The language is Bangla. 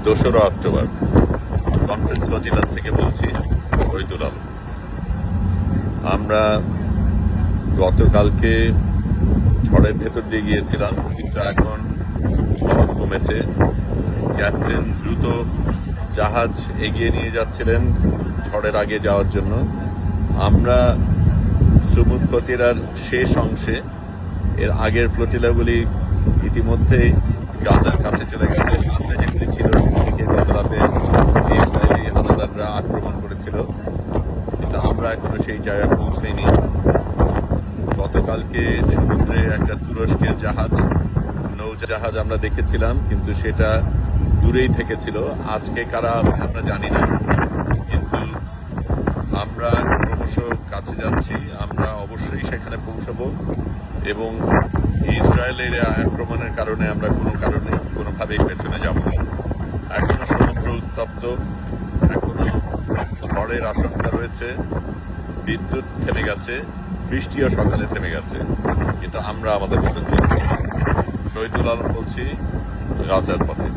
2রা অক্টোবর কনফারেন্স ফজিলাত থেকে বলছি শহীদুল আলম। আমরা গতকালকে ঝড়ের ভেতর দিয়ে গিয়েছিলাম, কিন্তু এখন ঝড় কমেছে। ক্যাপ্টেন দ্রুত জাহাজ এগিয়ে নিয়ে যাচ্ছিলেন ঝড়ের আগে যাওয়ার জন্য। আমরা সুমুদ ফতিরার শেষ অংশে, এর আগের ফ্লোটিলাগুলি ইতিমধ্যেই গাজার কাছে চলে গেছে। সামনে যেগুলি ছিল সেগুলিকে গত রাতে ইসরায়েলি হানাদাররা আক্রমণ করেছিল, কিন্তু আমরা এখনো সেই জায়গায় পৌঁছাইনি। গতকালকে সমুদ্রে একটা তুরস্কের নৌজাহাজ আমরা দেখেছিলাম, কিন্তু সেটা দূরেই থেকেছিল। আজকে কারা আছে আমরা জানি না, কিন্তু আমরা ক্রমশ কাছে যাচ্ছি। আমরা অবশ্যই সেখানে পৌঁছাবো এবং ইসরায়েলের আক্রমণের কারণে আমরা কোনোভাবেই পেছনে যাব না। এখনো সমুদ্র উত্তপ্ত, এখনো ঝড়ের আশঙ্কা রয়েছে। বিদ্যুৎ থেমে গেছে, বৃষ্টিও সকালে থেমে গেছে, কিন্তু আমরা আমাদের মতো চলছি। শহীদুল আলম বলছি, গাজার পথে।